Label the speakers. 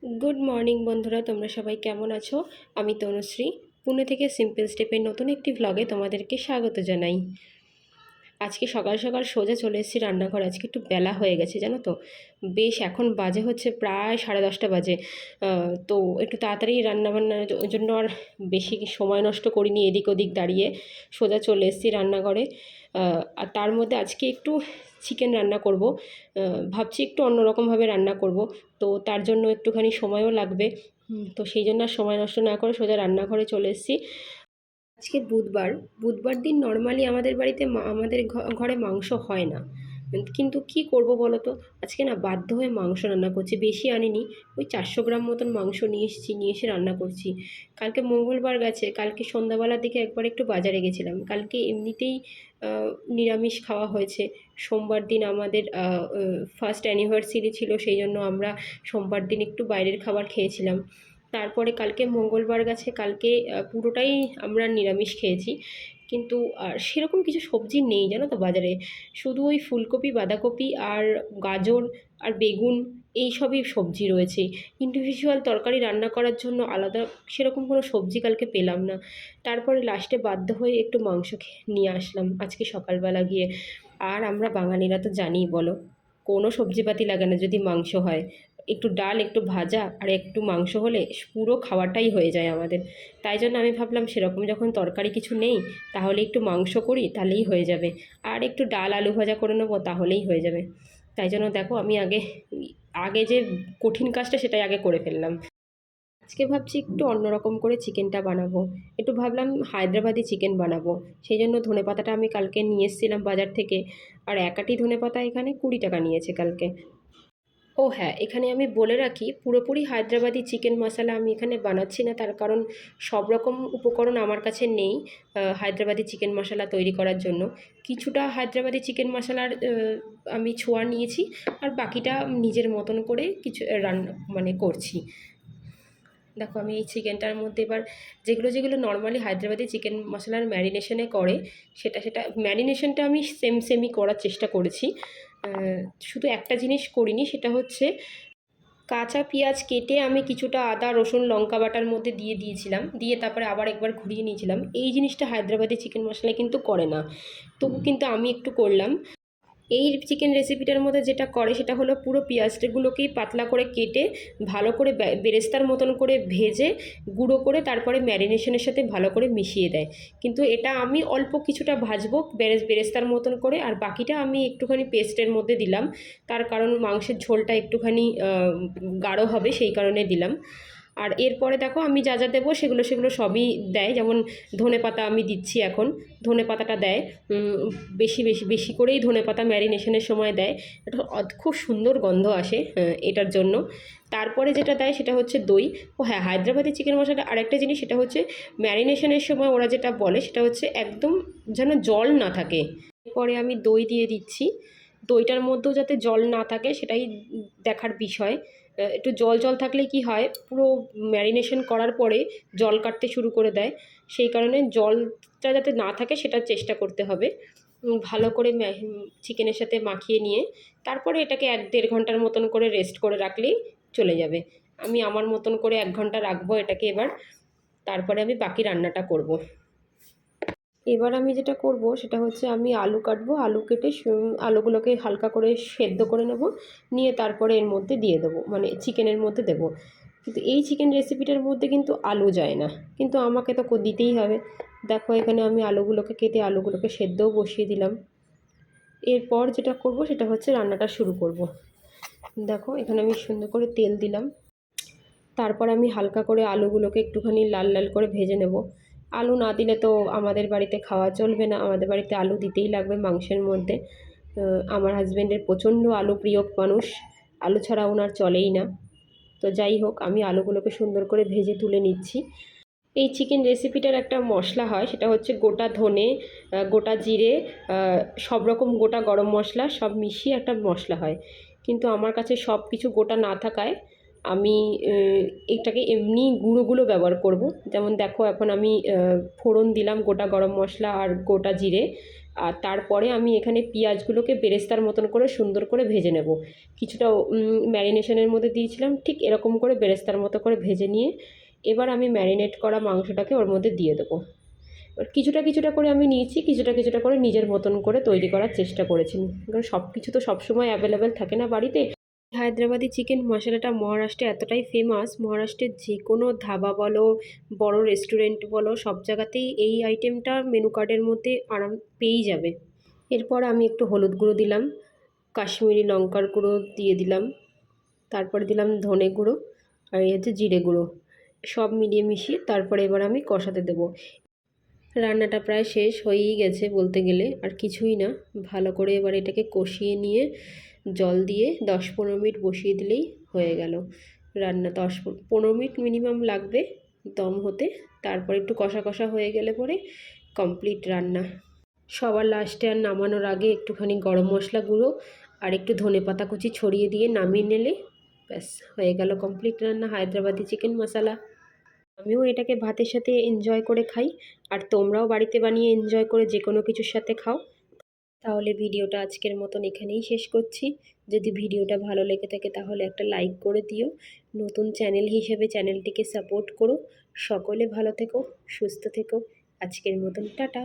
Speaker 1: Good morning বন্ধুরা, তোমরা সবাই কেমন আছো? আমি তনুশ্রী, পুনে থেকে সিম্পল স্টেপের নতুন একটি ভ্লগে তোমাদেরকে স্বাগত জানাই। আজকে সকাল সকাল সোজা চলে এসেছি রান্নাঘরে। আজকে একটু বেলা হয়ে গেছে জানো তো, বেশ এখন বাজে হচ্ছে প্রায় 10:30 বাজে। তো একটু তাড়াতাড়ি রান্নাবান্নার জন্য আর বেশি সময় নষ্ট করিনি, এদিক ওদিক দাঁড়িয়ে সোজা চলে এসেছি রান্নাঘরে। আর তার মধ্যে আজকে একটু চিকেন রান্না করব। ভাবছি একটু অন্যরকমভাবে রান্না করব, তো তার জন্য একটুখানি সময়ও লাগবে। তো সেই জন্য আর সময় নষ্ট না করে সোজা রান্নাঘরে চলে এসেছি। আজকে বুধবার। বুধবার দিন নর্মালি আমাদের বাড়িতে আমাদের ঘরে মাংস হয় না, কিন্তু কি করব বলো তো, আজকে না বাধ্য হয়ে মাংস রান্না করছি। বেশি আনিনি, ওই 400 গ্রাম মতন মাংস নিয়ে এসেছি, নিয়ে এসে রান্না করছি। কালকে মঙ্গলবার গেছে, কালকে সন্ধ্যাবেলার দিকে একবার একটু বাজারে গেছিলাম। কালকে এমনিতেই নিরামিষ খাওয়া হয়েছে। সোমবার দিন আমাদের ফার্স্ট অ্যানিভার্সারি ছিল, সেই জন্য আমরা সোমবার দিন একটু বাইরের খাবার খেয়েছিলাম। তারপরে কালকে মঙ্গলবার গেছে, কালকে পুরোটাই আমরা নিরামিষ খেয়েছি। কিন্তু আর সেরকম কিছু সবজি নেই জানো তো বাজারে, শুধু ওই ফুলকপি, বাঁধাকপি আর গাজর আর বেগুন, এই সবই সবজি রয়েছে। ইন্ডিভিজুয়াল তরকারি রান্না করার জন্য আলাদা সেরকম কোনো সবজি কালকে পেলাম না। তারপরে লাস্টে বাধ্য হয়ে একটু মাংস নিয়ে আসলাম আজকে সকালবেলা গিয়ে। আর আমরা বাঙালিরা তো জানিই বলো, কোনো সবজিপাতি লাগে না যদি মাংস হয়। একটু ডাল, একটু ভাজা আর একটু মাংস হলে পুরো খাওয়াটাই হয়ে যায় আমাদের। তাই জন্য আমি ভাবলাম সেরকম যখন তরকারি কিছু নেই, তাহলে একটু মাংস করি, তাহলেই হয়ে যাবে। আর একটু ডাল আলু ভাজা করে নেবো, তাহলেই হয়ে যাবে। তাই জন্য দেখো আমি আগে আগে যে কঠিন কাজটা সেটাই আগে করে ফেললাম। আজকে ভাবছি একটু অন্যরকম করে চিকেনটা বানাবো। একটু ভাবলাম হায়দ্রাবাদি চিকেন বানাবো। সেই জন্য ধনেপাতাটা আমি কালকে নিয়ে এসেছিলাম বাজার থেকে। আর এক আঁটি ধনেপাতা এখানে 20 টাকা নিয়েছে কালকে। ও হ্যাঁ, এখানে আমি বলে রাখি, পুরোপুরি হায়দ্রাবাদি চিকেন মশলা আমি এখানে বানাচ্ছি না, তার কারণ সব রকম উপকরণ আমার কাছে নেই হায়দ্রাবাদি চিকেন মশলা তৈরি করার জন্য। কিছুটা হায়দ্রাবাদি চিকেন মশলার আমি ছোঁয়া নিয়েছি, আর বাকিটা নিজের মতন করে কিছু রান্না মানে করছি। দেখো আমি এই চিকেনটার মধ্যে এবার যেগুলো যেগুলো নর্মালি হায়দ্রাবাদি চিকেন মশলার ম্যারিনেশনে করে, সেটা ম্যারিনেশনটা আমি সেমই করার চেষ্টা করেছি। শুধু একটা জিনিস করিনি, সেটা হচ্ছে কাঁচা পেঁয়াজ কেটে আমি কিছুটা আদা রসুন লঙ্কা বাটার মধ্যে দিয়ে দিয়েছিলাম, দিয়ে তারপরে আবার একবার ঘুরিয়ে নিয়েছিলাম। এই জিনিসটা হায়দ্রাবাদি চিকেন মশলায় কিন্তু করে না, তবু কিন্তু আমি একটু করলাম। এই চিকেন রেসিপিটার মধ্যে যেটা করে সেটা হলো পুরো পেঁয়াজগুলোকেই পাতলা করে কেটে ভালো করে বেরেস্তার মতন করে ভেজে গুঁড়ো করে তারপরে ম্যারিনেশনের সাথে ভালো করে মিশিয়ে দেয়। কিন্তু এটা আমি অল্প কিছুটা ভাজবো বেরেস্তার মতন করে, আর বাকিটা আমি একটুখানি পেস্টের মধ্যে দিলাম। তার কারণ মাংসের ঝোলটা একটুখানি গাঢ় হবে, সেই কারণে দিলাম। আর এরপরে দেখো আমি যা যা দেবো সেগুলো সেগুলো সবই দেয়, যেমন ধনেপাতা আমি দিচ্ছি এখন। ধনেপাতাটা দেয় বেশি বেশি বেশি করেই ধনেপাতা ম্যারিনেশনের সময় দেয়। এটা খুব সুন্দর গন্ধ আসে এটার জন্য। তারপরে যেটা দেয় সেটা হচ্ছে দই। ও হ্যাঁ, হায়দ্রাবাদি চিকেন মশলাটা আরেকটা জিনিস, সেটা হচ্ছে ম্যারিনেশনের সময় ওরা যেটা বলে সেটা হচ্ছে একদম যেন জল না থাকে। এরপরে আমি দই দিয়ে দিচ্ছি। দইটার মধ্যেও যাতে জল না থাকে সেটাই দেখার বিষয়। একটু জল জল থাকলে কি হয়, পুরো ম্যারিনেশন করার পরে জল কাটতে শুরু করে দেয়। সেই কারণে জলটা যাতে না থাকে সেটার চেষ্টা করতে হবে। ভালো করে চিকেনের সাথে মাখিয়ে নিয়ে তারপরে এটাকে 1-1.5 ঘন্টার মতন করে রেস্ট করে রাখলেই চলে যাবে। আমি আমার মতন করে 1 ঘন্টা রাখবো এটাকে এবার। তারপরে আমি বাকি রান্নাটা করব। এবার আমি যেটা করব সেটা হচ্ছে আমি আলু কাটবো, আলু কেটে আলুগুলোকে হালকা করে সেদ্ধ করে নেব, নিয়ে তারপরে এর মধ্যে দিয়ে দেবো, মানে চিকেনের মধ্যে দেবো। কিন্তু এই চিকেন রেসিপিটার মধ্যে কিন্তু আলু যায় না, কিন্তু আমাকে তো দিতেই হবে। দেখো এখানে আমি আলুগুলোকে কেটে আলুগুলোকে সেদ্ধও বসিয়ে দিলাম। এরপর যেটা করব সেটা হচ্ছে রান্নাটা শুরু করব। দেখো এখানে আমি সুন্দর করে তেল দিলাম, তারপর আমি হালকা করে আলুগুলোকে একটুখানি লাল লাল করে ভেজে নেব। আলু না দিলে তো আমাদের বাড়িতে খাওয়া চলবে না, আমাদের বাড়িতে আলু দিতেই লাগবে মাংসের মধ্যে। আমার হাজব্যান্ডের প্রচণ্ড আলু প্রিয় মানুষ, আলু ছাড়া ওনার চলেই না। তো যাই হোক, আমি আলুগুলোকে সুন্দর করে ভেজে তুলে নিচ্ছি। এই চিকেন রেসিপিটার একটা মশলা হয়, সেটা হচ্ছে গোটা ধনে, গোটা জিরে, সব রকম গোটা গরম মশলা সব মিশিয়ে একটা মশলা হয়। কিন্তু আমার কাছে সব কিছু গোটা না থাকায় আমি এটাকে এমনি গুঁড়োগুলো ব্যবহার করব। যেমন দেখো এখন আমি ফোড়ন দিলাম গোটা গরম মশলা আর গোটা জিরে, আর তারপরে আমি এখানে পেঁয়াজগুলোকে বেরেস্তার মতন করে সুন্দর করে ভেজে নেব। কিছুটা ম্যারিনেশনের মধ্যে দিয়েছিলাম, ঠিক এরকম করে বেরেস্তার মতো করে ভেজে নিয়ে এবার আমি ম্যারিনেট করা মাংসটাকে ওর মধ্যে দিয়ে দেবো। এবার কিছুটা কিছুটা করে আমি নিয়েছি, কিছুটা কিছুটা করে নিজের মতন করে তৈরি করার চেষ্টা করেছি, কারণ সব কিছু তো সবসময় অ্যাভেলেবেল থাকে না বাড়িতে। হায়দ্রাবাদি চিকেন মশলাটা মহারাষ্ট্রে এতটাই ফেমাস, মহারাষ্ট্রের যে কোনো ধাবা বলো, বড় রেস্টুরেন্ট বলো, সব জায়গাতেই এই আইটেমটা মেনু কার্ডের মধ্যে আরাম পেয়েই যাবে। এরপর আমি একটু হলুদ গুঁড়ো দিলাম, কাশ্মীরি লঙ্কার গুঁড়ো দিয়ে দিলাম, তারপরে দিলাম ধনে গুঁড়ো, আর এই হচ্ছে জিরে গুঁড়ো, সব মিলিয়ে মিশিয়ে তারপরে এবার আমি কষাতে দেবো। রান্নাটা প্রায় শেষ হয়েই গেছে বলতে গেলে, আর কিছুই না। ভালো করে এবার এটাকে কষিয়ে নিয়ে জল দিয়ে 10-15 মিনিট বসিয়ে দিলেই হয়ে গেল রান্না। 10-15 মিনিট মিনিমাম লাগবে দম হতে। তারপর একটু কষা কষা হয়ে গেলে পরে কমপ্লিট রান্না। সবার লাস্টে আর নামানোর আগে একটুখানি গরম মশলা গুঁড়ো আর একটু ধনেপাতা কুচি ছড়িয়ে দিয়ে নামিয়ে নিলে ব্যাস হয়ে গেল কমপ্লিট রান্না, হায়দ্রাবাদি চিকেন মশলা। আমিও এটাকে ভাতের সাথে এনজয় করে খাই, আর তোমরাও বাড়িতে বানিয়ে এনজয় করে যে কোনো কিছুর সাথে খাও। তাহলে ভিডিওটা আজকের মতন এখানেই শেষ করছি। যদি ভিডিওটা ভালো লেগে থাকে তাহলে একটা লাইক করে দিও। নতুন চ্যানেল হিসেবে চ্যানেলটিকে সাপোর্ট করো। সকলে ভালো থেকো, সুস্থ থেকো। আজকের মতন টাটা।